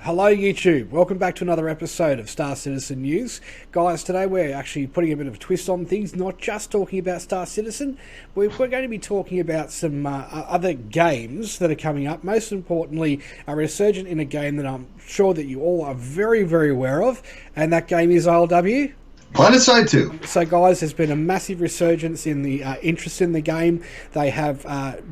Hello YouTube, welcome back to another episode of Star Citizen News. Guys, today we're actually putting a bit of a twist on things, not just talking about Star Citizen. We're going to be talking about some other games that are coming up. Most importantly, a resurgent in a game that I'm sure that you all are very, very aware of, and that game is ILW. PlanetSide 2. So guys, there's been a massive resurgence in the interest in the game. They have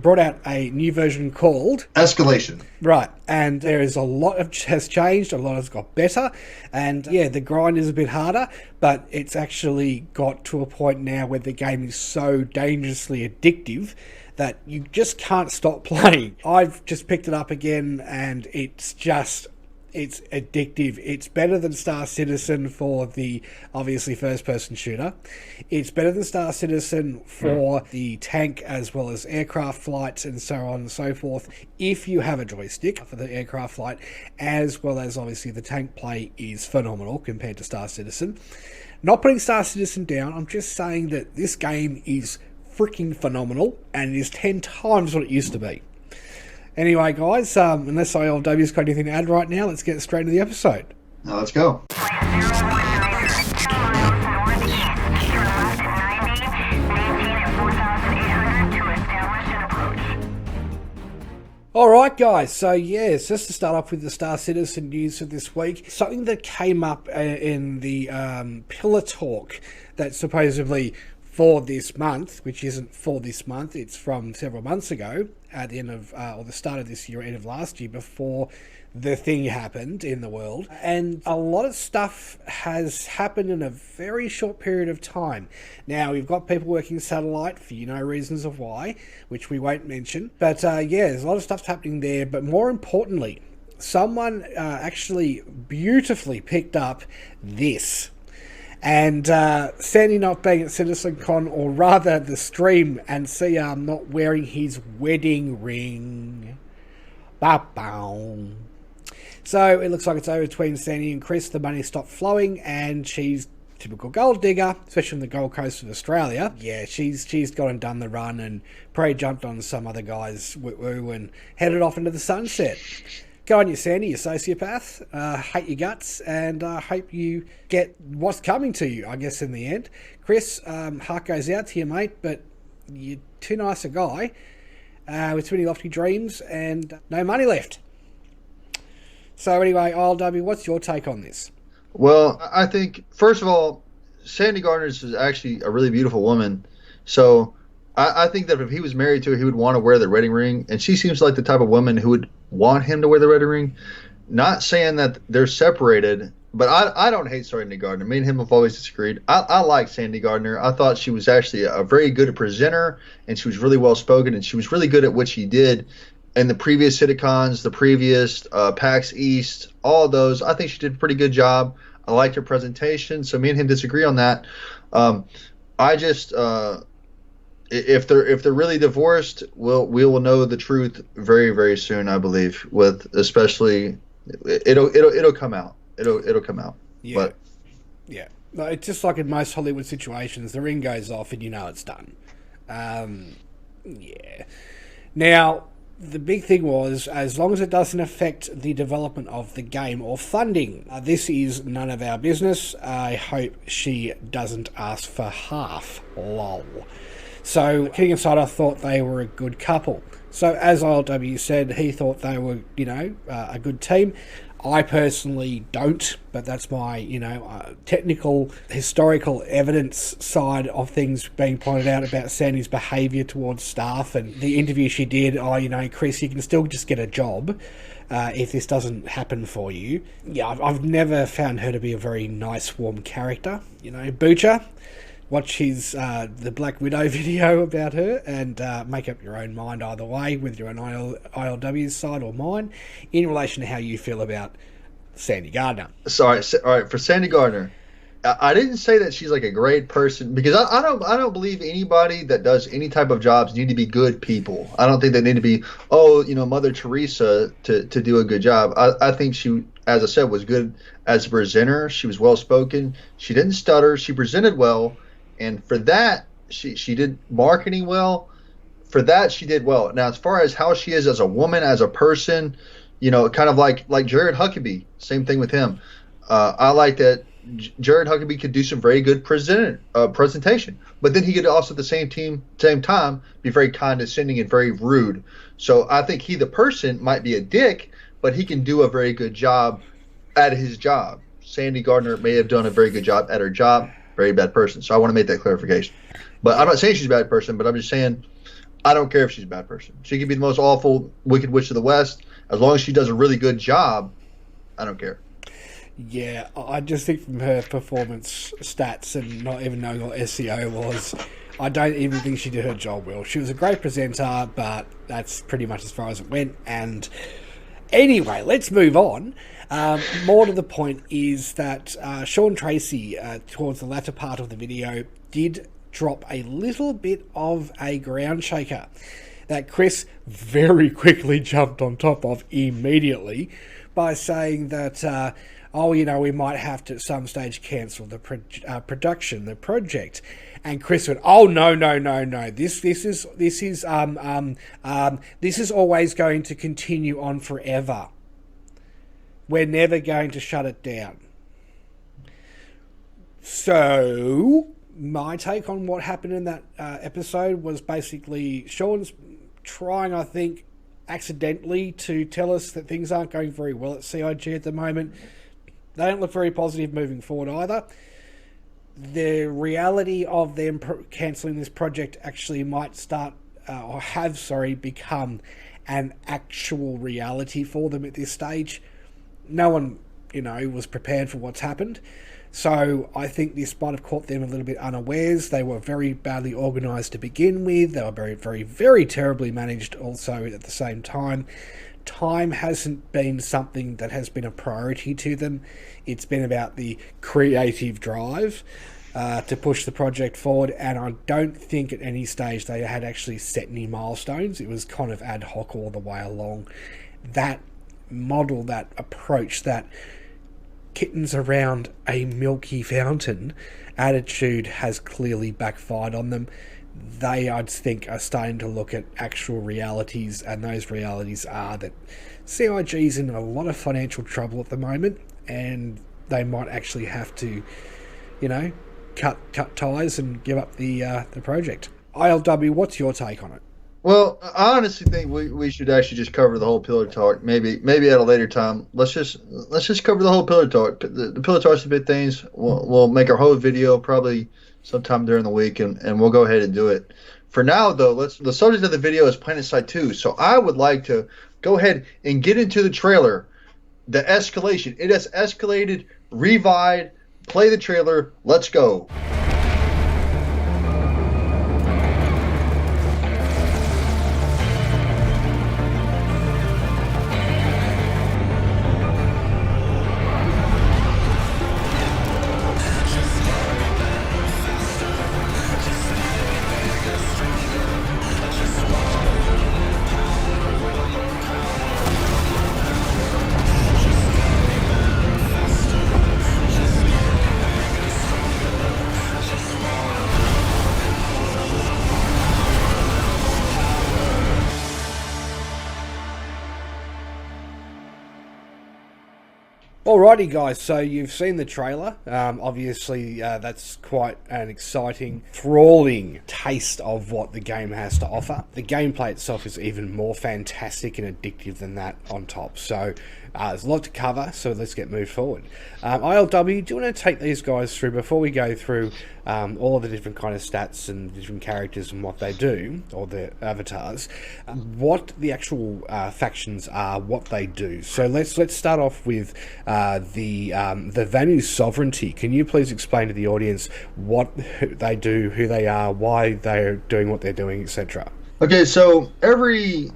brought out a new version called Escalation. Right, and there is a lot has changed, a lot has got better, and yeah, the grind is a bit harder, but it's actually got to a point now where the game is so dangerously addictive that you just can't stop playing. I've just picked it up again, and it's addictive. It's better than Star Citizen for the, obviously, first-person shooter. It's better than Star Citizen for the tank as well as aircraft flights and so on and so forth. If you have a joystick for the aircraft flight, as well as, obviously, the tank play is phenomenal compared to Star Citizen. Not putting Star Citizen down, I'm just saying that this game is freaking phenomenal, and it is 10 times what it used to be. Anyway, guys, unless ILW's got anything to add right now, let's get straight into the episode. Now let's go. Alright guys, so yes, just to start off with the Star Citizen news of this week, something that came up in the Pillar Talk that supposedly for this month, which isn't for this month, it's from several months ago, at the end of, or the start of this year, end of last year, before the thing happened in the world. And a lot of stuff has happened in a very short period of time. Now, we've got people working satellite for reasons of why, which we won't mention. But yeah, there's a lot of stuff happening there. But more importantly, someone actually beautifully picked up this. And Sandy not being at CitizenCon, or rather the stream, and CR not wearing his wedding ring. Ba-bow. So it looks like it's over between Sandy and Chris. The money stopped flowing, and she's typical gold digger, especially on the Gold Coast of Australia. Yeah, she's gone and done the run and probably jumped on some other guy's woo-woo and headed off into the sunset. Go on you, Sandy, you sociopath. Hate your guts, and hope you get what's coming to you, I guess, in the end. Chris, heart goes out to you, mate, but you're too nice a guy with too many lofty dreams and no money left. So anyway, ILW, what's your take on this? Well, I think, first of all, Sandy Gardner is actually a really beautiful woman. So I think that if he was married to her, he would want to wear the wedding ring. And she seems like the type of woman who would want him to wear the wedding ring. Not saying that they're separated, but I don't hate Sandy Gardner. Me and him have always disagreed. I like Sandy Gardner. I thought she was actually a very good presenter, and she was really well spoken, and she was really good at what she did. In the previous CitiCons, the previous PAX East, all of those, I think she did a pretty good job. I liked her presentation, so me and him disagree on that. I just if they're really divorced, we will know the truth very, very soon, I believe. With especially, it'll come out. It'll come out. Yeah. But yeah, no, it's just like in most Hollywood situations, the ring goes off and you know it's done. Yeah. Now, the big thing was, as long as it doesn't affect the development of the game or funding, this is none of our business. I hope she doesn't ask for half. Lol. So, kidding aside, I thought they were a good couple. So, as ILW said, he thought they were, a good team. I personally don't, but that's my, technical, historical evidence side of things being pointed out about Sandy's behaviour towards staff and the interview she did. Chris, you can still just get a job if this doesn't happen for you. Yeah, I've never found her to be a very nice, warm character. Butcher. Watch his the Black Widow video about her and make up your own mind either way, whether you're on ILW's side or mine, in relation to how you feel about Sandy Gardner. Sorry, all right, for Sandy Gardner, I didn't say that she's like a great person, because I don't believe anybody that does any type of jobs need to be good people. I don't think they need to be Mother Teresa to do a good job. I think she, as I said, was good as a presenter. She was well spoken. She didn't stutter. She presented well. And for that, she did marketing well. For that, she did well. Now, as far as how she is as a woman, as a person, kind of like Jared Huckabee. Same thing with him. I like that Jared Huckabee could do some very good presentation, but then he could also at the same time be very condescending and very rude. So I think he, the person, might be a dick, but he can do a very good job at his job. Sandy Gardner may have done a very good job at her job. Very bad person. So I want to make that clarification. But I'm not saying she's a bad person, but I'm just saying I don't care if she's a bad person. She could be the most awful, wicked witch of the West. As long as she does a really good job, I don't care. Yeah, I just think from her performance stats and not even knowing what SEO was, I don't even think she did her job well. She was a great presenter, but that's pretty much as far as it went. And anyway, let's move on. More to the point is that Sean Tracy, towards the latter part of the video, did drop a little bit of a ground shaker that Chris very quickly jumped on top of immediately by saying that, we might have to at some stage cancel the production, the project. And Chris went, "Oh no! This is always going to continue on forever. We're never going to shut it down." So my take on what happened in that episode was basically Sean's trying, I think, accidentally to tell us that things aren't going very well at CIG at the moment. They don't look very positive moving forward either. The reality of them cancelling this project actually might become an actual reality for them at this stage. No one, was prepared for what's happened. So I think this might have caught them a little bit unawares. They were very badly organised to begin with. They were very, very, very terribly managed also at the same time. Time hasn't been something that has been a priority to them. It's been about the creative drive to push the project forward, and I don't think at any stage they had actually set any milestones. It was kind of ad hoc all the way along. That model, that approach, that kittens around a milky fountain attitude has clearly backfired on them. They, I think, are starting to look at actual realities, and those realities are that CIG's in a lot of financial trouble at the moment, and they might actually have to, cut ties and give up the project. ILW, what's your take on it? Well, I honestly think we should actually just cover the whole pillar talk. Maybe at a later time. Let's just cover the whole pillar talk. The pillar talk's the big things. We'll make our whole video probably sometime during the week, and we'll go ahead and do it. For now, though, the subject of the video is PlanetSide 2. So I would like to go ahead and get into the trailer, the escalation. It has escalated, revived. Play the trailer. Let's go. Alrighty guys, so you've seen the trailer. Obviously that's quite an exciting, enthralling taste of what the game has to offer. The gameplay itself is even more fantastic and addictive than that on top. So there's a lot to cover, so let's get moved forward. ILW, do you want to take these guys through, before we go through all the different kind of stats and different characters and what they do, or their avatars, what the actual factions are, what they do. So let's start off with the Vanu Sovereignty. Can you please explain to the audience what they do, who they are, why they're doing what they're doing, etc.? Okay, so every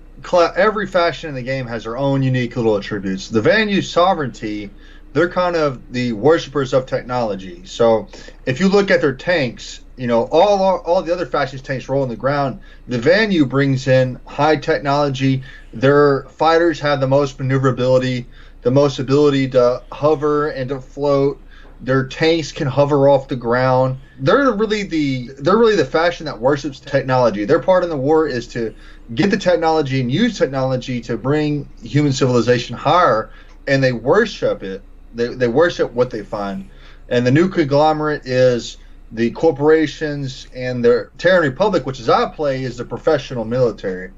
faction in the game has their own unique little attributes. The Vanu Sovereignty, they're kind of the worshippers of technology. So if you look at their tanks, all the other factions' tanks roll on the ground. The Vanu brings in high technology. Their fighters have the most maneuverability, the most ability to hover and to float. Their tanks can hover off the ground. They're really the faction that worships technology. Their part in the war is to get the technology and use technology to bring human civilization higher, and they worship it. They worship what they find. And the new conglomerate is the corporations, and the Terran Republic, which as I play, is the professional military,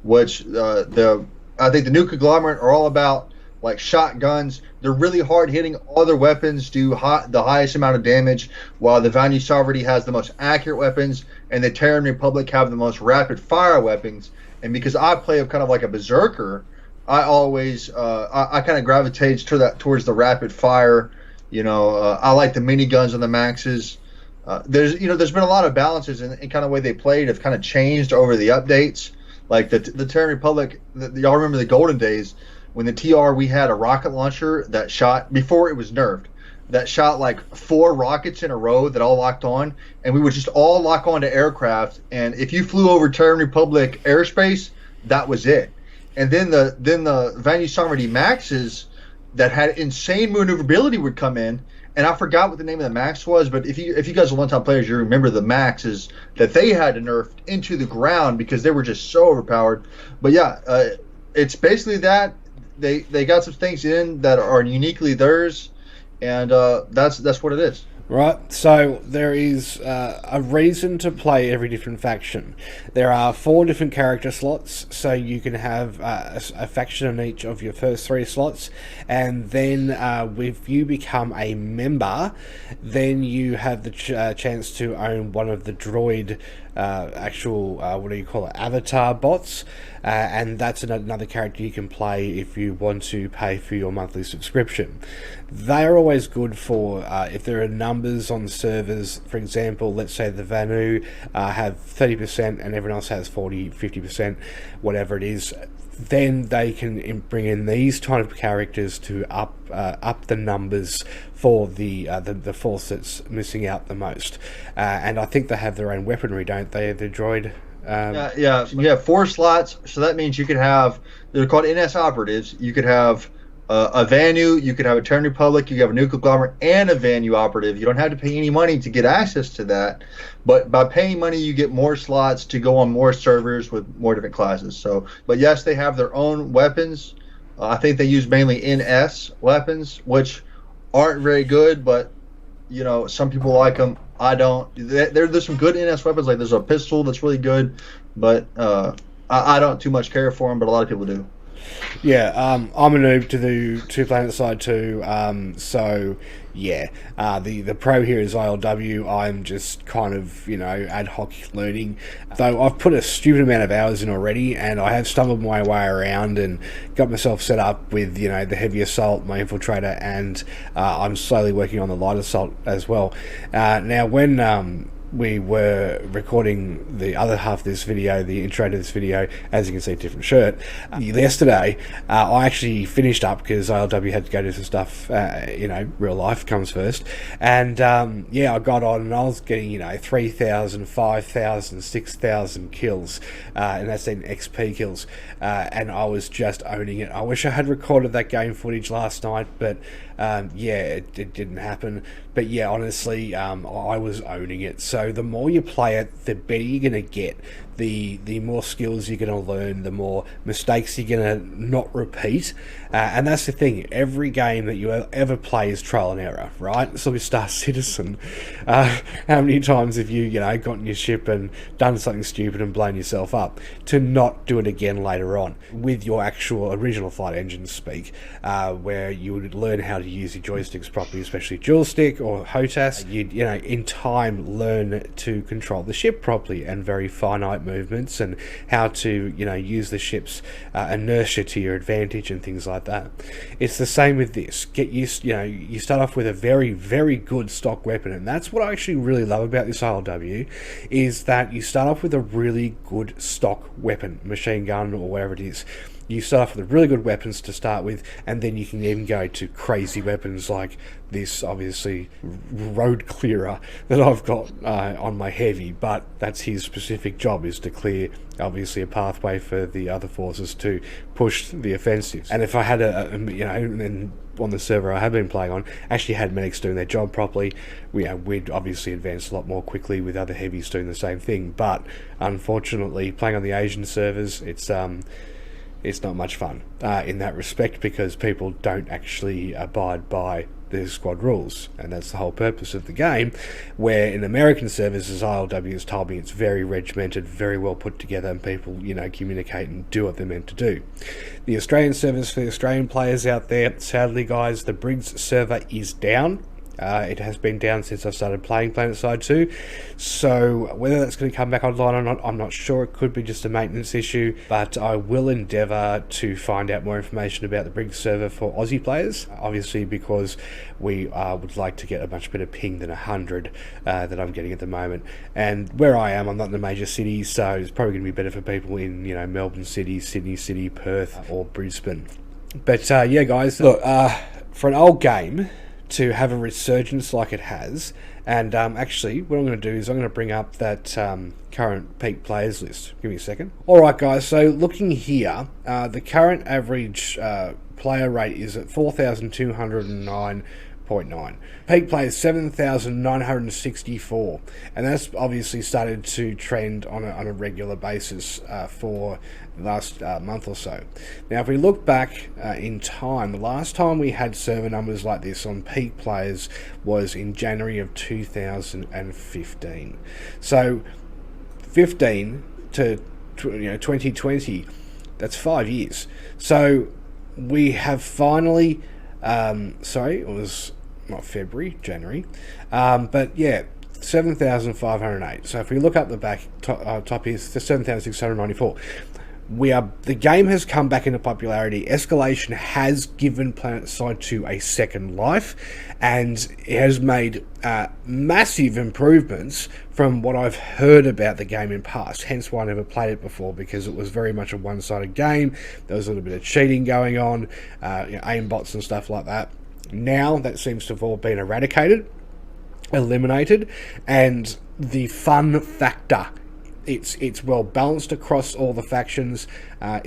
which I think the new conglomerate are all about like shotguns. They're really hard hitting. All their weapons do the highest amount of damage, while the Vanguard Harbinger has the most accurate weapons, and the Terran Republic have the most rapid fire weapons. And because I play kind of like a berserker, I always I kind of gravitate towards the rapid fire. I like the miniguns on the maxes. There's been a lot of balances in kind of way they played have kind of changed over the updates. Like the Terran Republic, y'all remember the golden days when the TR, we had a rocket launcher that shot, before it was nerfed, that shot like 4 rockets in a row that all locked on, and we would just all lock onto aircraft, and if you flew over Terran Republic airspace, that was it. And then the Vanguard Harbinger Maxes that had insane maneuverability would come in, and I forgot what the name of the Max was, but if you guys are one-time players, you remember the Maxes that they had to nerf into the ground because they were just so overpowered. But yeah, it's basically that. They got some things in that are uniquely theirs, and that's what it is. Right, so there is a reason to play every different faction. There are 4 different character slots, so you can have a faction in each of your first 3 slots, and then if you become a member, then you have the chance to own one of the droid avatar bots, and that's another character you can play if you want to pay for your monthly subscription. They're always good for if there are numbers on servers. For example, let's say the Vanu have 30% and everyone else has 40, 50%, whatever it is, then they can bring in these kind of characters to up the numbers for the force that's missing out the most. And I think they have their own weaponry, don't they? The droid. Yeah. You have 4 slots, so that means you could have. They're called NS operatives. You could have a Vanu, you could have a Terran Republic, you could have a nuclear conglomerate, and a Vanu operative. You don't have to pay any money to get access to that, but by paying money, you get more slots to go on more servers with more different classes. So, but yes, they have their own weapons. I think they use mainly NS weapons, which aren't very good, but some people like them. I don't. There's some good NS weapons, like there's a pistol that's really good, but I don't too much care for them, but a lot of people do. Yeah, I'm a noob to PlanetSide too, so yeah, the pro here is ILW. I'm just kind of, ad hoc learning, though I've put a stupid amount of hours in already, and I have stumbled my way around and got myself set up with, the heavy assault, my infiltrator, and I'm slowly working on the light assault as well. Now, when we were recording the other half of this video, the intro to this video, as you can see, different shirt. Yesterday, I actually finished up because ILW had to go do some stuff, real life comes first. And I got on and I was getting, 3,000, 5,000, 6,000 kills, and that's in XP kills. And I was just owning it. I wish I had recorded that game footage last night, but it didn't happen. But yeah, honestly, I was owning it. So the more you play it, the better you're going to get. The more skills you're going to learn, the more mistakes you're going to not repeat. And that's the thing. Every game that you ever play is trial and error, right? So with Star Citizen, how many times have you, gotten your ship and done something stupid and blown yourself up to not do it again later on with your actual original flight engine speak, where you would learn how to use your joysticks properly, especially dual stick or HOTAS. You'd, in time learn to control the ship properly and very finite movements, and how to use the ship's inertia to your advantage and things like that. It's the same with this. Get used, you start off with a very, very good stock weapon, and that's what I actually really love about this ILW, is that you start off with a really good stock weapon, machine gun or whatever it is. You start off with really good weapons to start with, and then you can even go to crazy weapons like this, obviously, road clearer that I've got on my heavy, but that's his specific job, is to clear, obviously, a pathway for the other forces to push the offensives. And if I had and on the server I have been playing on, actually had medics doing their job properly, we'd obviously advance a lot more quickly with other heavies doing the same thing. But unfortunately, playing on the Asian servers, it's not much fun in that respect, because people don't actually abide by the squad rules, and that's the whole purpose of the game. Where in American servers, as ILW has told me, it's very regimented, very well put together, and people communicate and do what they're meant to do. The Australian servers, for the Australian players out there, sadly guys, the Briggs server is down. It has been down since I started playing PlanetSide 2, so whether that's going to come back online or not, I'm not sure. It could be just a maintenance issue, but I will endeavour to find out more information about the Briggs server for Aussie players, obviously, because we would like to get a much better ping than 100 that I'm getting at the moment. And where I am, I'm not in the major cities, so it's probably going to be better for people in Melbourne City, Sydney City, Perth or Brisbane. But yeah guys, look, for an old game to have a resurgence like it has, and actually what I'm going to do is I'm going to bring up that current peak players list. Give me a second. Alright guys, so looking here, the current average player rate is at 4,209.9. Peak players 7,964, and that's obviously started to trend on a regular basis for the last month or so. Now if we look back in time, the last time we had server numbers like this on peak players was in January of 2015. So 15 to 2020, that's 5 years. So we have finally it was not February, January, but yeah, 7,508. So if we look up the back top is 7,694. The game has come back into popularity. Escalation has given PlanetSide 2 a second life, and it has made massive improvements from what I've heard about the game in past. Hence why I never played it before, because it was very much a one-sided game. There was a little bit of cheating going on, aimbots and stuff like that. Now that seems to have all been eliminated, and the fun factor, it's well balanced across all the factions. I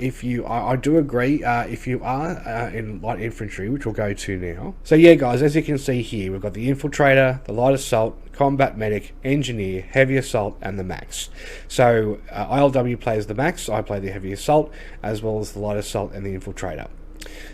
do agree, if you are in light infantry, which we'll go to now. So yeah guys, as you can see here, we've got the infiltrator, the light assault, combat medic, engineer, heavy assault, and the max. So ILW plays the max, I play the heavy assault, as well as the light assault and the infiltrator.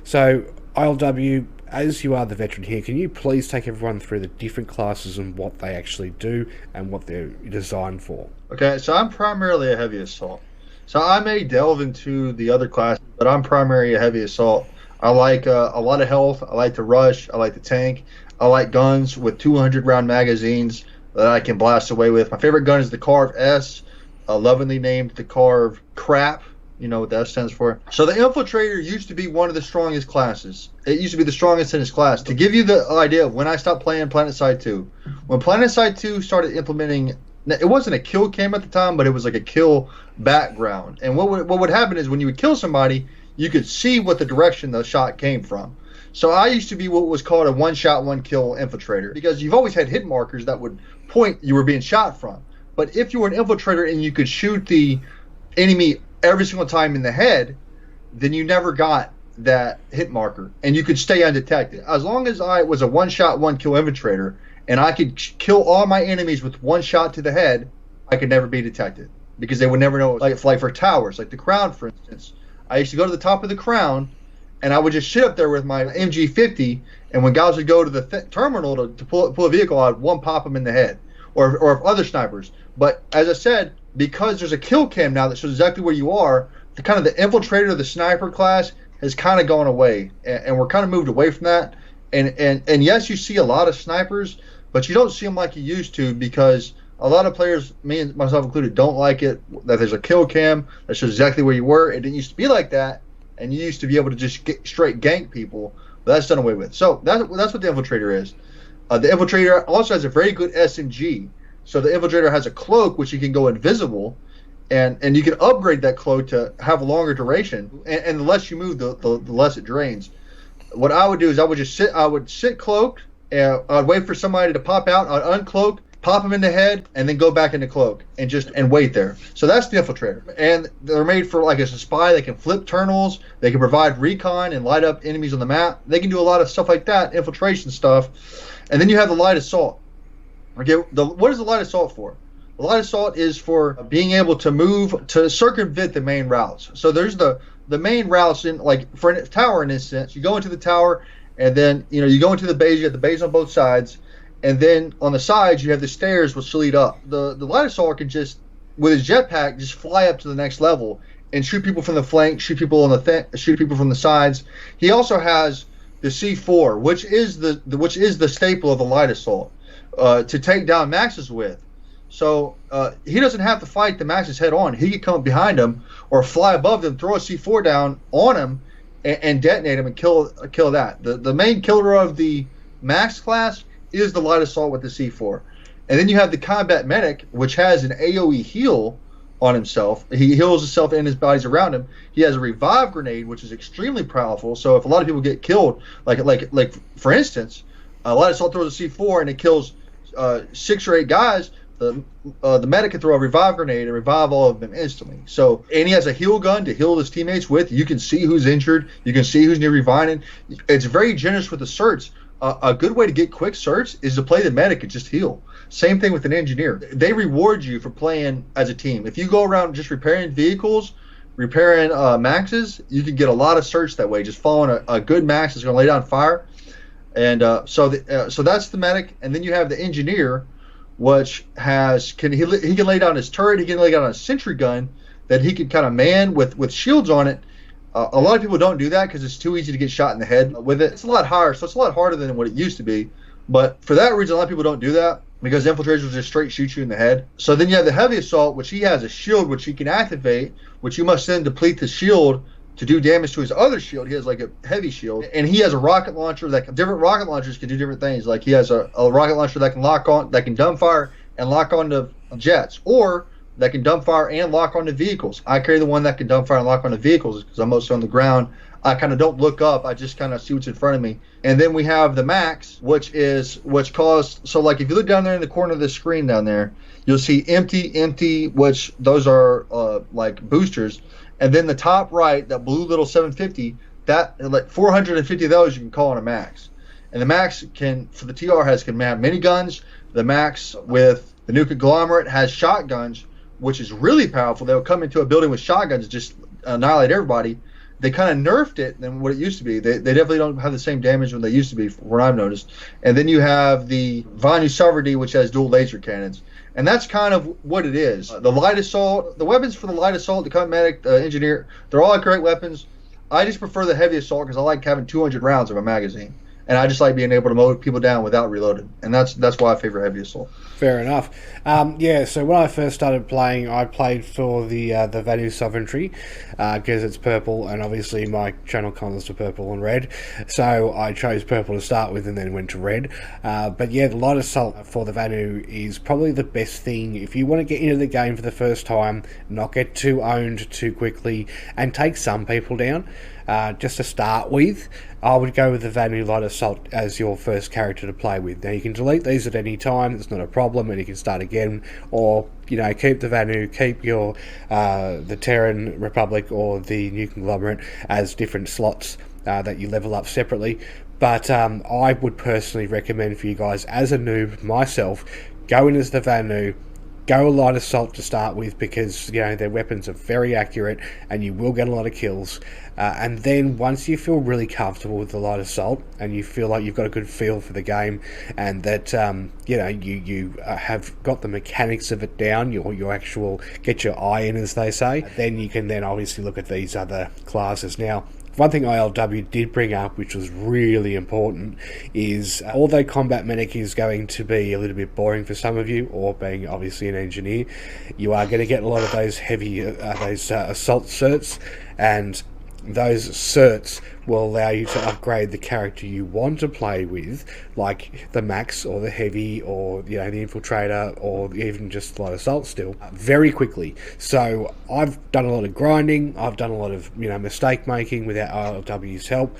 So ILW, as you are the veteran here, can you please take everyone through the different classes and what they actually do and what they're designed for? Okay, so I'm primarily a heavy assault. So I may delve into the other classes, but I'm primarily a heavy assault. I like a lot of health. I like to rush. I like to tank. I like guns with 200 round magazines that I can blast away with. My favorite gun is the Carve S, lovingly named the Carve Crap. You know what that stands for. So the Infiltrator used to be one of the strongest classes. It used to be the strongest in its class. To give you the idea of when I stopped playing PlanetSide 2, when PlanetSide 2 started implementing, it wasn't a kill cam at the time, but it was like a kill background. And what would happen is when you would kill somebody, you could see what the direction the shot came from. So I used to be what was called a one-shot, one-kill Infiltrator, because you've always had hit markers that would point you were being shot from. But if you were an Infiltrator and you could shoot the enemy every single time in the head, then you never got that hit marker, and you could stay undetected. As long as I was a one-shot, one-kill infiltrator, and I could kill all my enemies with one shot to the head, I could never be detected, because they would never know. Like for towers, like the Crown, for instance, I used to go to the top of the Crown, and I would just sit up there with my MG50, and when guys would go to the terminal to pull a vehicle, I'd one pop them in the head, or other snipers. But as I said, because there's a kill cam now that shows exactly where you are, the infiltrator, the sniper class has kind of gone away, and we're kind of moved away from that. And yes, you see a lot of snipers, but you don't see them like you used to, because a lot of players, me and myself included, don't like it that there's a kill cam that shows exactly where you were. It didn't used to be like that, and you used to be able to just straight gank people, but that's done away with. So that's what the infiltrator is. The infiltrator also has a very good SMG. So the infiltrator has a cloak, which you can go invisible, and you can upgrade that cloak to have a longer duration. And the less you move, the less it drains. What I would do is I would sit cloaked, and I'd wait for somebody to pop out. I'd uncloak, pop them in the head, and then go back into cloak and wait there. So that's the infiltrator, and they're made for like as a spy. They can flip terminals, they can provide recon and light up enemies on the map. They can do a lot of stuff like that, infiltration stuff. And then you have the light assault. Okay, what is the light assault for? The light assault is for being able to move to circumvent the main routes. So there's the main routes in, like for a tower in this sense. You go into the tower, and then you go into the bays. You have the bays on both sides, and then on the sides you have the stairs which lead up. The light assault can just, with his jetpack, just fly up to the next level and shoot people from the flank, shoot people from the sides. He also has the C4, which is the staple of the light assault, to take down Maxes with. So he doesn't have to fight the Maxes head on. He can come behind them or fly above them, throw a C4 down on him, and detonate him and kill that. The main killer of the Max class is the light assault with the C4. And then you have the combat medic, which has an AoE heal on himself. He heals himself and his bodies around him. He has a revive grenade, which is extremely powerful. So if a lot of people get killed, like for instance, a light assault throws a C4 and it kills 6 or 8 guys, the medic can throw a revive grenade and revive all of them instantly. So, and he has a heal gun to heal his teammates with. You can see who's injured. You can see who's near reviving. It's very generous with the certs. A good way to get quick certs is to play the medic and just heal. Same thing with an engineer. They reward you for playing as a team. If you go around just repairing vehicles, repairing Maxes, you can get a lot of certs that way. Just following a good Max is going to lay down fire. And so that's the medic. And then you have the engineer, which he can lay down his turret. He can lay down a sentry gun that he can kind of man with shields on it. A lot of people don't do that because it's too easy to get shot in the head with it. It's a lot higher, so it's a lot harder than what it used to be. But for that reason, a lot of people don't do that because infiltrators will just straight shoot you in the head. So then you have the heavy assault, which he has a shield which he can activate, which you must then deplete the shield to do damage to his other shield. He has like a heavy shield, and he has a rocket launcher different rocket launchers can do different things. Like he has a rocket launcher that can dumbfire and lock onto jets, or that can dumbfire and lock onto vehicles. I carry the one that can dumbfire and lock onto vehicles because I'm mostly on the ground. I kind of don't look up. I just kind of see what's in front of me. And then we have the Max, which caused, so like if you look down there in the corner of the screen down there, you'll see empty, which those are like boosters. And then the top right, that blue little 750, that like 450 of those you can call on a Max. And the Max can have miniguns. The Max with the new conglomerate has shotguns, which is really powerful. They'll come into a building with shotguns and just annihilate everybody. They kind of nerfed it than what it used to be. They definitely don't have the same damage when they used to be, from what I've noticed. And then you have the Vanguard Harbinger, which has dual laser cannons. And that's kind of what it is. The light assault, the weapons for the light assault, the combat medic, the engineer, they're all great weapons. I just prefer the heavy assault because I like having 200 rounds of a magazine. And I just like being able to mow people down without reloading. And that's why I favor heavy assault. Fair enough. So when I first started playing, I played for the Vanguard Sovereignty because it's purple, and obviously my channel colours were purple and red. So I chose purple to start with and then went to red. But yeah, the light assault for the Vanguard is probably the best thing if you want to get into the game for the first time, not get too owned too quickly, and take some people down. Just to start with, I would go with the Vanguard Light Assault as your first character to play with. Now you can delete these at any time, it's not a problem, and you can start again, or keep the Vanguard, keep your the Terran Republic or the New Conglomerate as different slots that you level up separately. But I would personally recommend for you guys, as a noob myself, go in as the Vanguard. Go light assault to start with because their weapons are very accurate and you will get a lot of kills. And then once you feel really comfortable with the light assault and you feel like you've got a good feel for the game and that you have got the mechanics of it down, your actual get your eye in, as they say, then you can then obviously look at these other classes. Now, one thing ILW did bring up, which was really important, is although combat medic is going to be a little bit boring for some of you, or being obviously an engineer, you are going to get a lot of those heavy assault certs, and those certs will allow you to upgrade the character you want to play with, like the max or the heavy or the infiltrator or even just light assault still, very quickly. So I've done a lot of grinding, I've done a lot of mistake making without ILW's help,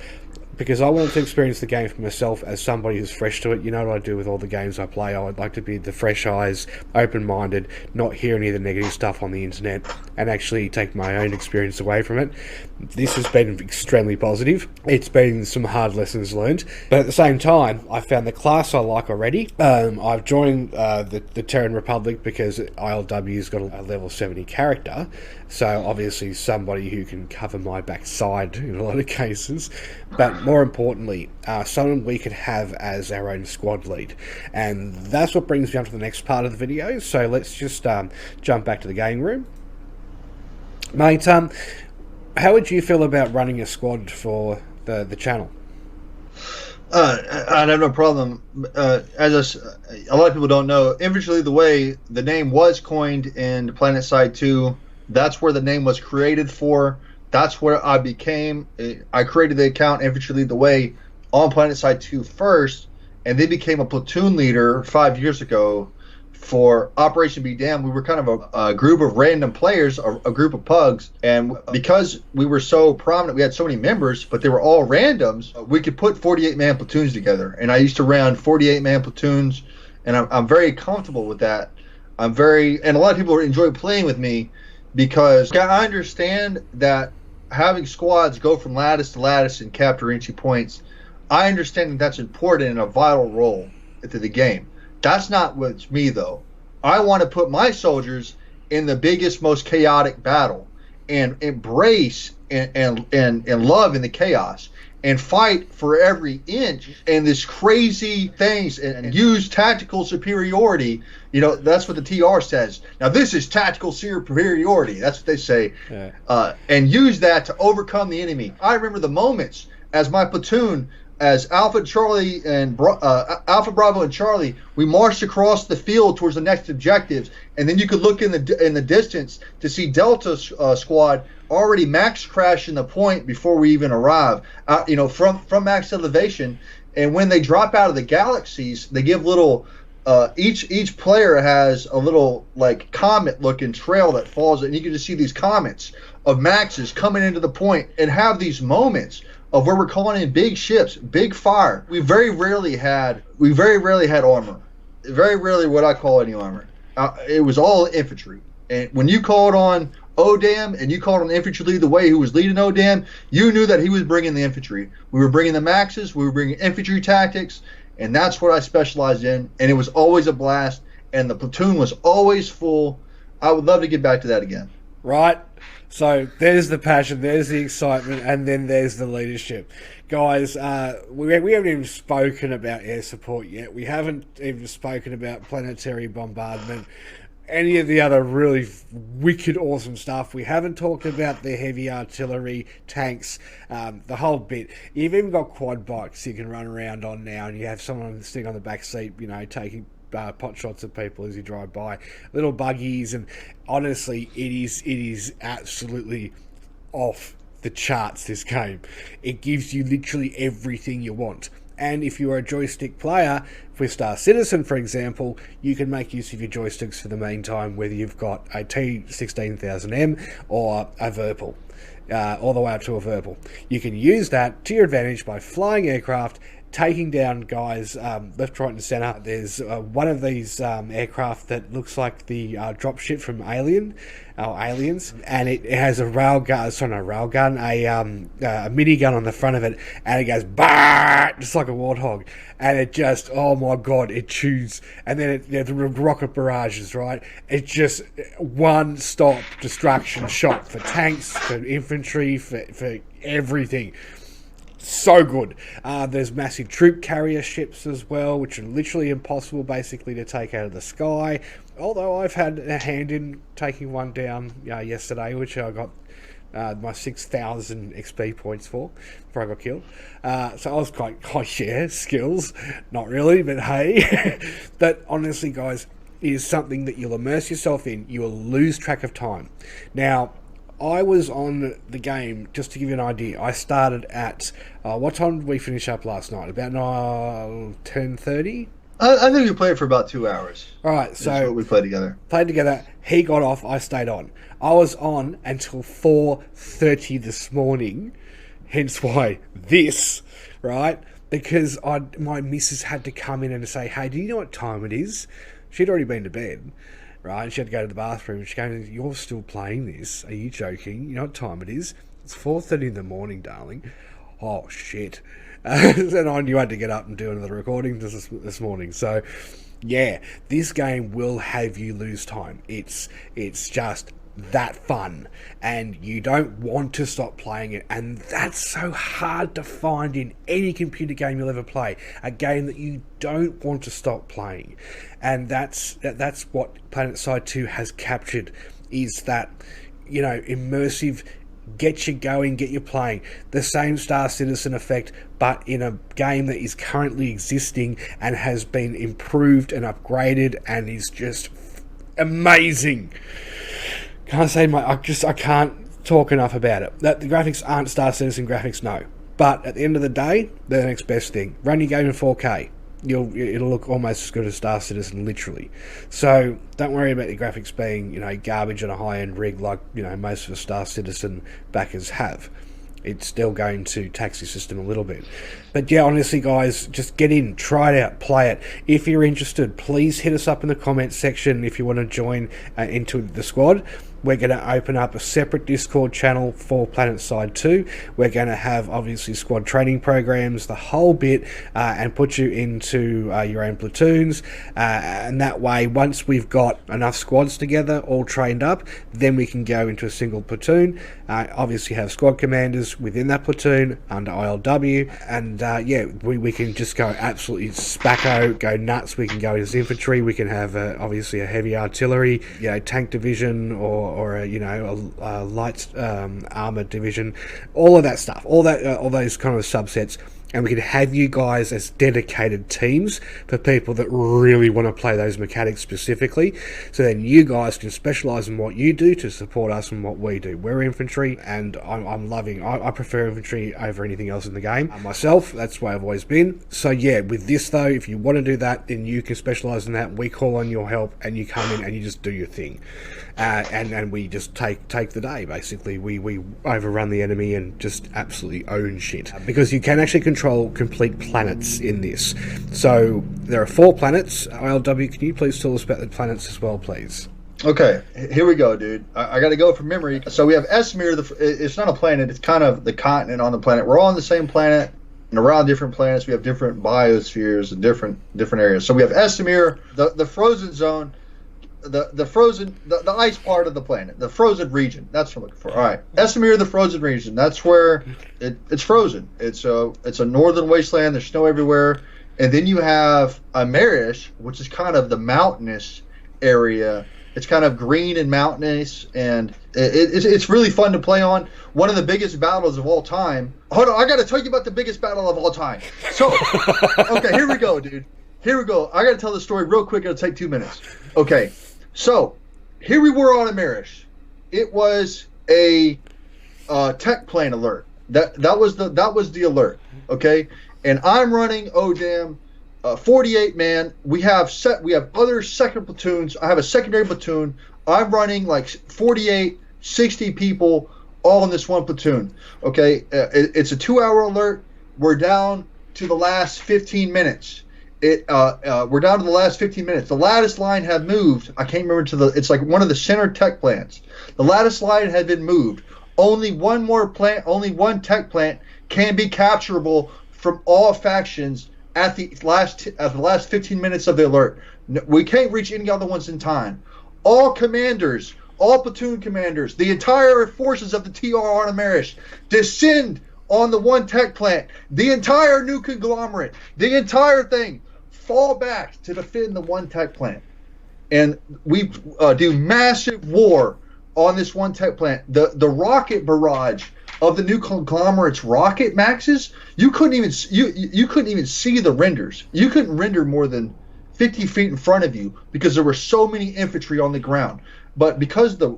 because I wanted to experience the game for myself as somebody who's fresh to it. You know what I do with all the games I play. I would like to be the fresh eyes, open-minded, not hear any of the negative stuff on the internet, and actually take my own experience away from it. This has been extremely positive. It's been some hard lessons learned, but at the same time, I found the class I like already. I've joined the Terran Republic because ILW's got a level 70 character, so obviously somebody who can cover my backside in a lot of cases, but more importantly, someone we could have as our own squad lead. And that's what brings me on to the next part of the video, so let's just jump back to the game room. Mate, how would you feel about running a squad for the channel? I have no problem. As a lot of people don't know, Indefinitely the Way, the name was coined in PlanetSide 2. That's where the name was created for. That's where I became. I created the account Indefinitely the Way on PlanetSide 2 first, and then became a platoon leader 5 years ago for Operation Be Damned. We were kind of a group of random players, a group of pugs, and because we were so prominent, we had so many members, but they were all randoms, we could put 48-man platoons together. And I used to run 48-man platoons, and I'm very comfortable with that. And a lot of people enjoy playing with me because I understand that having squads go from lattice to lattice and capture inchy points, I understand that that's important and a vital role to the game. That's not what's me, though. I want to put my soldiers in the biggest, most chaotic battle and embrace and love in the chaos and fight for every inch and this crazy things and use tactical superiority. That's what the TR says. Now, this is tactical superiority. That's what they say. Yeah. And use that to overcome the enemy. I remember the moments as my platoon, as Alpha, Charlie, and Alpha, Bravo, and Charlie, we marched across the field towards the next objectives, and then you could look in the distance to see Delta squad already max crashing the point before we even arrive. From max elevation, and when they drop out of the galaxies, they give little. Each player has a little like comet-looking trail that falls, and you can just see these comets of maxes coming into the point and have these moments of where we're calling in big ships, big fire. We very rarely had armor. Very rarely what I call any armor. It was all infantry. And when you called on ODAM and you called on Infantry the Way, who was leading ODAM, you knew that he was bringing the infantry. We were bringing the maxes, we were bringing infantry tactics, and that's what I specialized in. And it was always a blast, and the platoon was always full. I would love to get back to that again. Right. So there's the passion, there's the excitement, and then there's the leadership. Guys, we haven't even spoken about air support yet. We haven't even spoken about planetary bombardment, any of the other really wicked awesome stuff. We haven't talked about the heavy artillery, tanks, the whole bit. You've even got quad bikes you can run around on now, and you have someone sitting on the back seat, taking pot shots at people as you drive by, little buggies, and honestly, it is absolutely off the charts, this game. It gives you literally everything you want. And if you are a joystick player with Star Citizen, for example, you can make use of your joysticks for the meantime, whether you've got a T16000M or a Verpal, all the way up to a Verpal. You can use that to your advantage by flying aircraft, taking down guys left, right, and center. There's one of these aircraft that looks like the dropship from Aliens, and it has a minigun on the front of it, and it goes bah, just like a warthog, and it just, oh my god, it chews. And then the rocket barrages, right? It's just one-stop destruction shot for tanks, for infantry, for everything. So good. There's massive troop carrier ships as well, which are literally impossible basically to take out of the sky. Although I've had a hand in taking one down yesterday, which I got my 6,000 XP points for before I got killed. So I was quite, oh yeah, skills. Not really, but hey. But honestly, guys, it is something that you'll immerse yourself in. You will lose track of time. Now, I was on the game, just to give you an idea. I started at, what time did we finish up last night? About 10:30? I think we played for about 2 hours. All right, so That's what we played together. He got off, I stayed on. I was on until 4:30 this morning, hence why this, right? Because my missus had to come in and say, hey, do you know what time it is? She'd already been to bed, right? And she had to go to the bathroom. She came in, you're still playing this? Are you joking? You know what time it is? It's 4:30 in the morning, darling. Oh, shit. And I knew I had to get up and do another recording this morning. So, yeah, this game will have you lose time. It's just that fun, and you don't want to stop playing it, and that's so hard to find in any computer game you'll ever play, a game that you don't want to stop playing. And that's what PlanetSide 2 has captured, is that, you know, immersive, get you going, get you playing. The same Star Citizen effect, but in a game that is currently existing and has been improved and upgraded and is just amazing. Can't say I can't talk enough about it. That the graphics aren't Star Citizen graphics, no. But at the end of the day, they're the next best thing. Run your game in 4K. It'll look almost as good as Star Citizen, literally. So don't worry about the graphics being, you know, garbage on a high-end rig like, you know, most of the Star Citizen backers have. It's still going to tax your system a little bit. But yeah, honestly, guys, just get in, try it out, play it. If you're interested, please hit us up in the comments section if you want to join into the squad. We're going to open up a separate Discord channel for PlanetSide 2. We're going to have, obviously, squad training programs, the whole bit, and put you into your own platoons. And that way, once we've got enough squads together, all trained up, then we can go into a single platoon. Obviously, have squad commanders within that platoon under ILW. And, yeah, we can just go absolutely spacko, go nuts. We can go as infantry. We can have, obviously, a heavy artillery, you know, tank division, or a, you know, a light armored division, all of that stuff, all those kind of subsets, and we can have you guys as dedicated teams for people that really want to play those mechanics specifically. So then you guys can specialize in what you do to support us in what we do. We're infantry, and I prefer infantry over anything else in the game. Myself, that's the way I've always been. So yeah, with this though, if you want to do that, then you can specialize in that. We call on your help, and you come in and you just do your thing. And we just take the day, basically. We overrun the enemy and just absolutely own shit. Because you can actually control complete planets in this. So there are 4 planets. ILW, can you please tell us about the planets as well, please? Okay, here we go, dude. I got to go from memory. So we have Esmir. It's not a planet. It's kind of the continent on the planet. We're all on the same planet. And around different planets, we have different biospheres and different areas. So we have Esmir, the frozen zone. The ice part of the planet, the frozen region. That's what I'm looking for. All right, Esmir, the frozen region. That's where it's frozen. It's a northern wasteland. There's snow everywhere. And then you have Amerish, which is kind of the mountainous area. It's kind of green and mountainous, and it's really fun to play on. One of the biggest battles of all time. Hold on, I got to tell you about the biggest battle of all time. So, okay, here we go, dude. Here we go. I got to tell the story real quick. It'll take 2 minutes. Okay. So, here we were on Amerish. It was a tech plane alert. That was the alert. Okay, and I'm running 48 man. We have other second platoons. I have a secondary platoon. I'm running like 48, 60 people all in this one platoon. Okay, it's a 2-hour alert. We're down to the last 15 minutes. We're down to the last 15 minutes. The lattice line had moved. I can't remember it's like one of the center tech plants. The lattice line had been moved. Only one tech plant can be capturable from all factions at the last 15 minutes of the alert. We can't reach any other ones in time. All commanders, all platoon commanders, the entire forces of the TR on Amerish descend on the one tech plant. The entire new conglomerate, the entire thing, fall back to defend the one tech plant. And we do massive war on this one tech plant. The rocket barrage of the new conglomerate's rocket maxes, you couldn't even see the renders. You couldn't render more than 50 feet in front of you because there were so many infantry on the ground. But because the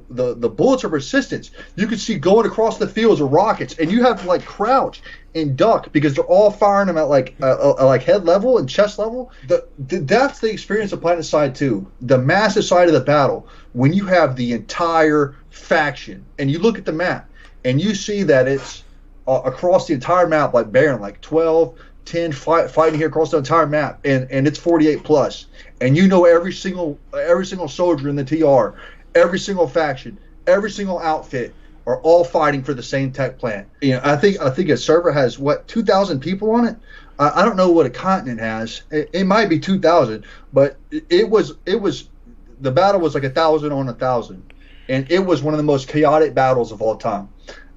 bullets are persistent, you can see going across the fields of rockets, and you have to like crouch and duck because they're all firing them at like head level and chest level. That's the experience of PlanetSide 2, the massive side of the battle, when you have the entire faction and you look at the map and you see that it's across the entire map like Baron, like 12, 10 fighting here across the entire map, and it's 48 plus, and you know every single soldier in the TR, every single faction, every single outfit are all fighting for the same tech plant. You know, I think a server has what 2,000 people on it. I don't know what a continent has. It might be 2,000, but it was the battle was like 1,000 on 1,000, and it was one of the most chaotic battles of all time.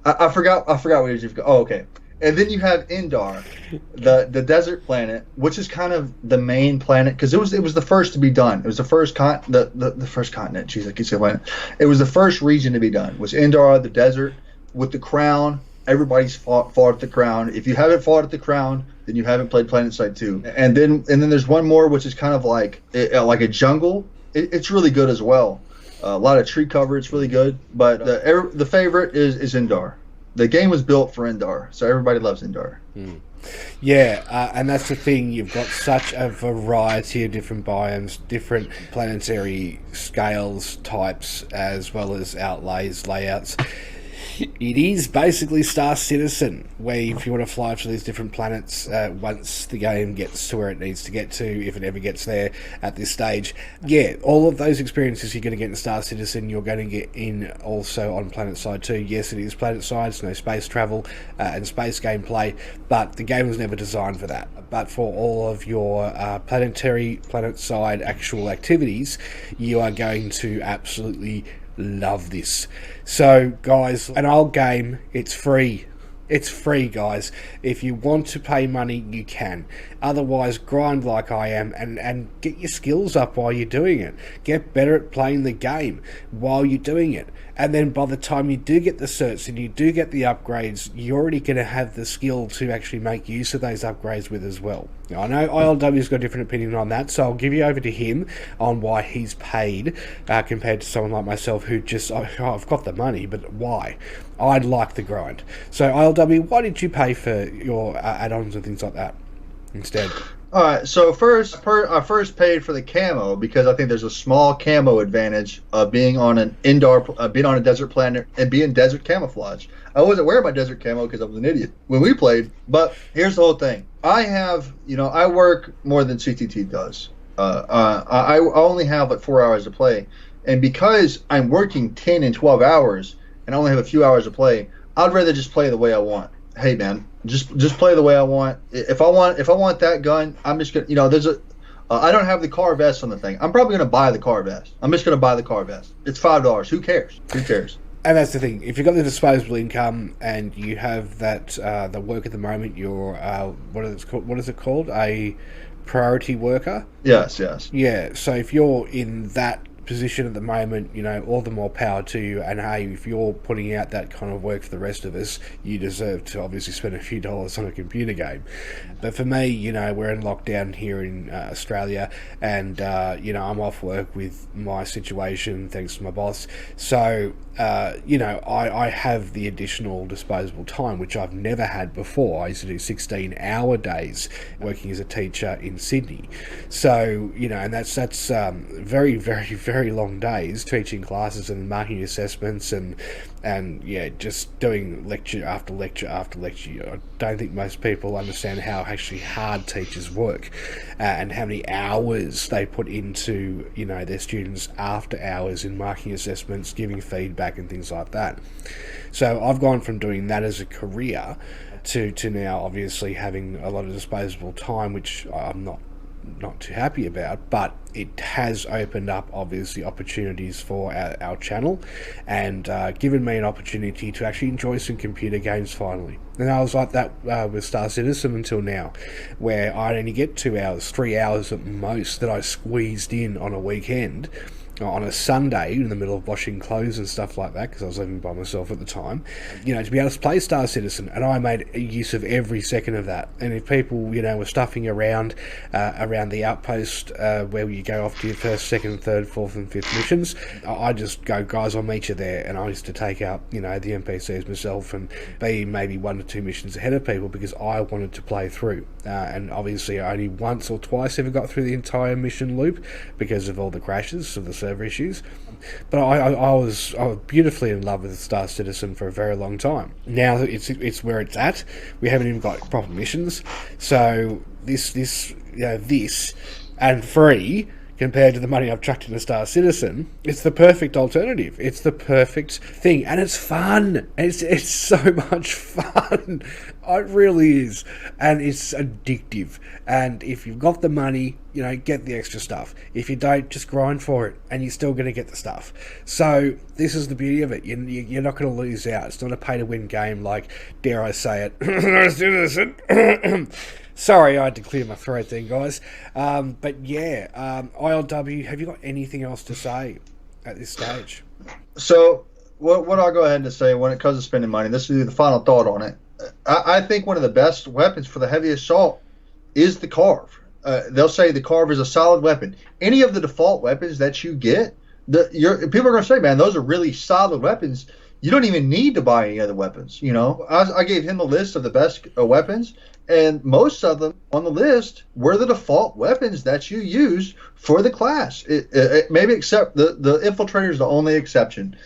I forgot what it is. Oh, okay. And then you have Indar, the desert planet, which is kind of the main planet because it was the first to be done. It was the first the first continent. Jeez, I keep saying planet. It was the first region to be done. It was Indar, the desert, with the crown. Everybody's fought at the crown. If you haven't fought at the crown, then you haven't played PlanetSide 2. And then there's one more which is kind of like a jungle. It's really good as well. A lot of tree cover. It's really good. But the favorite is Indar. The game was built for Indar, so everybody loves Indar. Yeah, and that's the thing. You've got such a variety of different biomes, different planetary scales, types, as well as outlays, layouts. It is basically Star Citizen, where if you want to fly to these different planets, once the game gets to where it needs to get to, if it ever gets there at this stage, yeah, all of those experiences you're going to get in Star Citizen, you're going to get in also on PlanetSide 2. Yes, it is PlanetSide, it's no space travel and space gameplay, but the game was never designed for that. But for all of your PlanetSide actual activities, you are going to absolutely love this. So guys, an old game, it's free. It's free, guys. If you want to pay money, you can. Otherwise, grind like I am and get your skills up while you're doing it. Get better at playing the game while you're doing it. And then by the time you do get the certs and you do get the upgrades, you're already going to have the skill to actually make use of those upgrades with as well. Now, I know ILW's got a different opinion on that, so I'll give you over to him on why he's paid compared to someone like myself who just, I've got the money, but why? I'd like the grind. So ILW, why did you pay for your add-ons and things like that instead? All right, so I first paid for the camo because I think there's a small camo advantage of being on an being on a desert planet and being desert camouflage. I wasn't wearing my desert camo because I was an idiot when we played. But here's the whole thing: I work more than CTT does. I only have like 4 hours to play, and because I'm working 10 and 12 hours and I only have a few hours to play, I'd rather just play the way I want. Hey man, just play the way I want. If I want that gun, I'm just gonna, there's I don't have the car vest on the thing. I'm probably gonna buy the car vest. I'm just gonna buy the car vest. It's $5. Who cares? And that's the thing. If you've got the disposable income and you have that the work at the moment, you're what is it called? A priority worker? Yes. Yeah. So if you're in that position at the moment, all the more power to you. And hey, if you're putting out that kind of work for the rest of us, you deserve to obviously spend a few dollars on a computer game. But for me, we're in lockdown here in Australia, and I'm off work with my situation thanks to my boss. So I have the additional disposable time, which I've never had before. I used to do 16-hour days working as a teacher in Sydney. So, and that's very, very, very long days teaching classes and marking assessments and just doing lecture after lecture after lecture. I don't think most people understand how actually hard teachers work and how many hours they put into, their students after hours in marking assessments, giving feedback and things like that. So I've gone from doing that as a career to now obviously having a lot of disposable time, which I'm not too happy about, but it has opened up obviously opportunities for our channel and given me an opportunity to actually enjoy some computer games finally. And I was like that with Star Citizen until now, where I'd only get 2 hours, 3 hours at most that I squeezed in on a weekend on a Sunday in the middle of washing clothes and stuff like that, because I was living by myself at the time, to be able to play Star Citizen, and I made use of every second of that. And if people, were stuffing around the outpost where you go off to your first, second, third, fourth and fifth missions, I just go, guys, I'll meet you there, and I used to take out, the NPCs myself and be maybe 1 or 2 missions ahead of people because I wanted to play through. And obviously I only once or twice ever got through the entire mission loop because of all the crashes of the server issues. But I was beautifully in love with Star Citizen for a very long time. Now it's where it's at. We haven't even got proper missions. So this and free compared to the money I've chucked into Star Citizen, it's the perfect alternative. It's the perfect thing, and it's fun. It's so much fun. It really is, and it's addictive. And if you've got the money, get the extra stuff. If you don't, just grind for it, and you're still going to get the stuff. So this is the beauty of it. You're not going to lose out. It's not a pay-to-win game like, dare I say it, Citizen. Sorry, I had to clear my throat then, guys. But yeah, ILW, have you got anything else to say at this stage? So, what I'll go ahead and say when it comes to spending money, this is the final thought on it. I think one of the best weapons for the heavy assault is the Carve. They'll say the Carve is a solid weapon. Any of the default weapons that you get, people are going to say, man, those are really solid weapons. You don't even need to buy any other weapons. I gave him a list of the best weapons, and most of them on the list were the default weapons that you use for the class. Maybe except the Infiltrator is the only exception,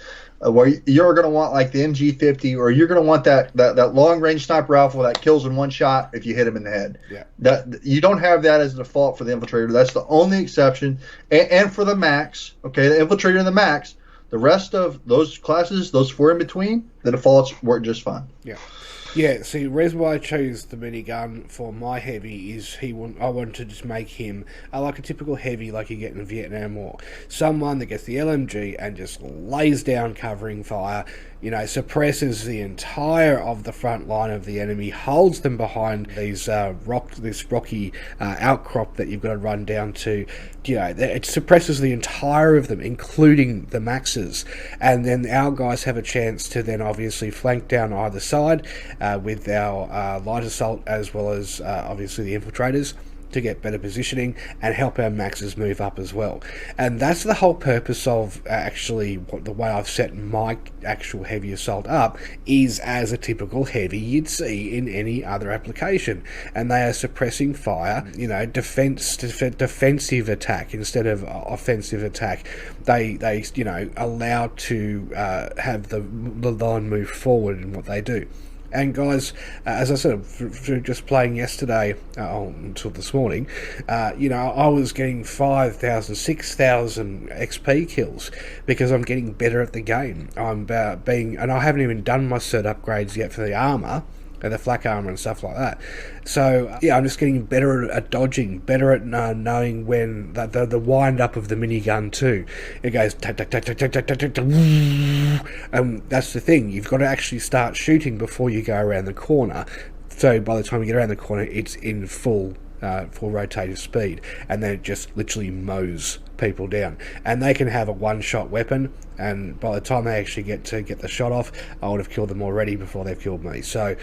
where you're going to want like the MG50, or you're going to want that long range sniper rifle that kills in one shot if you hit him in the head. Yeah. That you don't have that as a default for the Infiltrator. That's the only exception. And for the Max, okay, the Infiltrator and the Max. The rest of those classes, those 4 in between, the defaults work just fine. Yeah. Yeah, see, the reason why I chose the minigun for my heavy is I wanted to just make him like a typical heavy like you get in Vietnam War. Someone that gets the LMG and just lays down covering fire, suppresses the entire of the front line of the enemy, holds them behind this rocky outcrop that you've got to run down to. It suppresses the entire of them, including the Maxes. And then our guys have a chance to then obviously flank down either side with our light assault, as well as obviously the infiltrators, to get better positioning and help our Maxes move up as well. And that's the whole purpose of the way I've set my actual heavy assault up, is as a typical heavy you'd see in any other application. And they are suppressing fire, defensive attack instead of offensive attack. They allow to have the line move forward in what they do. And guys, as I said, through just playing yesterday until this morning, I was getting 5,000, 6,000 XP kills because I'm getting better at the game. And I haven't even done my cert upgrades yet for the armor, and the flak armor and stuff like that. So yeah, I'm just getting better at dodging, better at knowing when the wind up of the minigun too. It goes tack tack tack tack tack tack tack tack, and that's the thing. You've got to actually start shooting before you go around the corner. So by the time you get around the corner, it's in full rotative speed, and then it just literally mows people down. And they can have a one-shot weapon, and by the time they actually get the shot off, I would have killed them already before they've killed me. So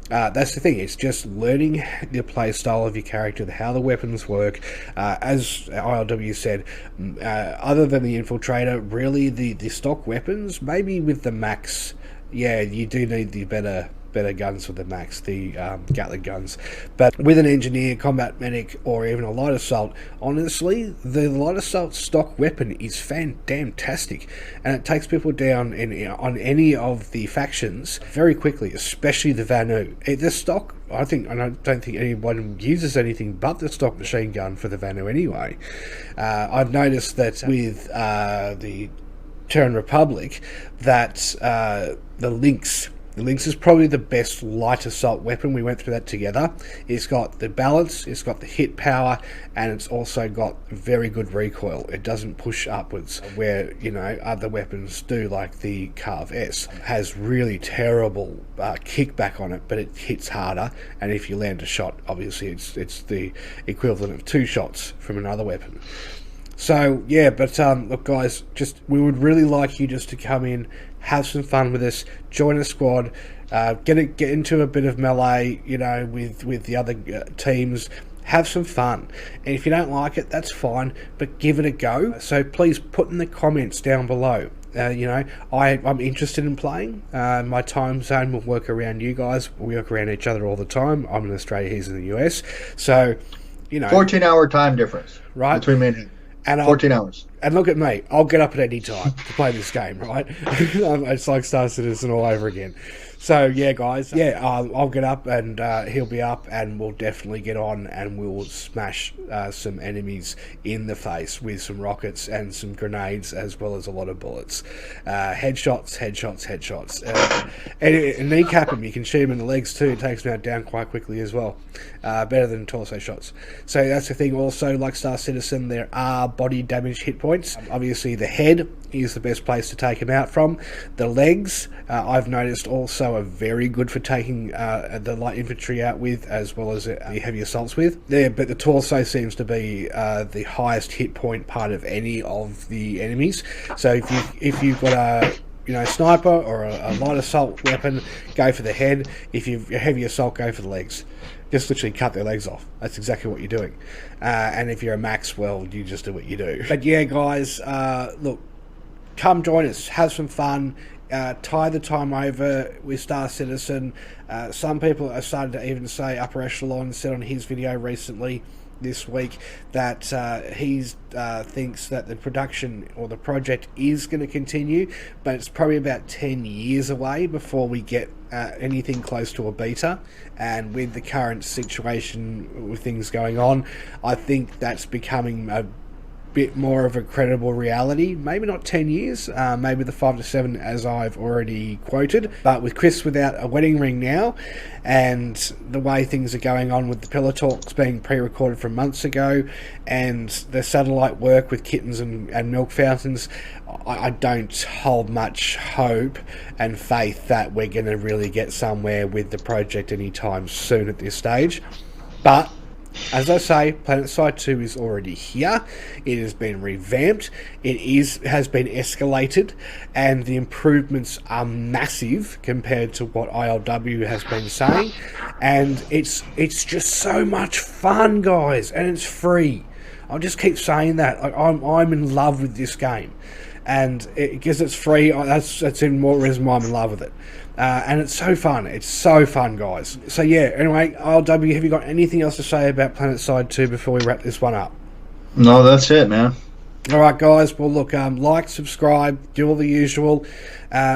that's the thing. It's just learning the play style of your character, how the weapons work. As ILW said, other than the Infiltrator, really the stock weapons, maybe with the Max, yeah, you do need the better guns with the Max, the Gatling guns. But with an engineer, combat medic, or even a light assault, honestly, the light assault stock weapon is fantastic, and it takes people down on any of the factions very quickly, especially the Vanu. The stock, I don't think anyone uses anything but the stock machine gun for the Vanu anyway. I've noticed that with the Terran Republic, that the Lynx is probably the best light assault weapon. We went through that together. It's got the balance, it's got the hit power, and it's also got very good recoil. It doesn't push upwards where, other weapons do, like the Carve S. It has really terrible kickback on it, but it hits harder, and if you land a shot, obviously it's the equivalent of 2 shots from another weapon. So yeah, but look, guys, we would really like you just to come in, have some fun with us, join a squad, get into a bit of melee, with the other teams. Have some fun, and if you don't like it, that's fine, but give it a go. So please put in the comments down below. I'm interested in playing. My time zone will work around you guys. We work around each other all the time. I'm in Australia, he's in the US. So, 14-hour time difference, right, between me and him. And 14 hours. And look at me. I'll get up at any time to play this game, right? It's like Star Citizen all over again. So, yeah, guys. Yeah, I'll get up and he'll be up, and we'll definitely get on and we'll smash some enemies in the face with some rockets and some grenades, as well as a lot of bullets. Headshots. And kneecap him. You can shoot him in the legs too. It takes him out down quite quickly as well. Better than torso shots. So that's the thing. Also, like Star Citizen, there are body damage hit points. Obviously, the head is the best place to take him out from. The legs, I've noticed, also are very good for taking the light infantry out with, as well as the heavy assaults with. Yeah, but the torso seems to be the highest hit point part of any of the enemies. So if you've got a sniper or a light assault weapon, go for the head. If you've a heavy assault, go for the legs. Just literally cut their legs off. That's exactly what you're doing. And if you're a max, well, you just do what you do. But yeah, guys, look, come join us. Have some fun. Tie the time over with Star Citizen. Some people are starting to even say, Upper Echelon said on his video recently this week that he thinks that the production or the project is going to continue, but it's probably about 10 years away before we get anything close to a beta. And with the current situation with things going on, I think that's becoming a bit more of a credible reality. Maybe not 10 years, maybe the 5 to 7 as I've already quoted. But with Chris without a wedding ring now, and the way things are going on with the pillar talks being pre-recorded from months ago, and the satellite work with kittens and milk fountains, I don't hold much hope and faith that we're going to really get somewhere with the project anytime soon at this stage. But as I say, PlanetSide 2 is already here. It has been revamped. It has been escalated, and the improvements are massive compared to what ILW has been saying. And it's just so much fun, guys, and it's free. I'll just keep saying that. I'm in love with this game, and because it's free, that's even more reason why I'm in love with it. And it's so fun. It's so fun, guys. So yeah, anyway, ILW, have you got anything else to say about PlanetSide 2 before we wrap this one up? No, that's it, man. Alright, guys, well look, like, subscribe, do all the usual.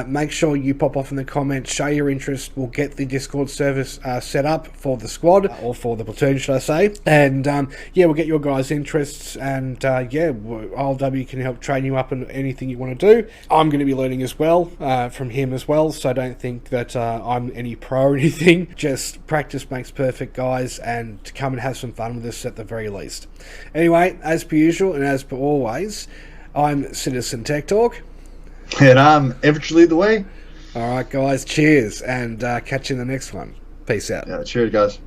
Make sure you pop off in the comments, show your interest. We'll get the Discord service set up for the squad, or for the platoon, should I say. And yeah, we'll get your guys' interests, and yeah, ILW can help train you up in anything you want to do. I'm going to be learning as well from him as well, so don't think that I'm any pro or anything. Just practice makes perfect, guys, and come and have some fun with us at the very least. Anyway, as per usual and as per always, I'm Citizen Tech Talk. And I'm Infantry Lead the Way. Alright, guys, cheers, and catch you in the next one. Peace out. Yeah, cheers, guys.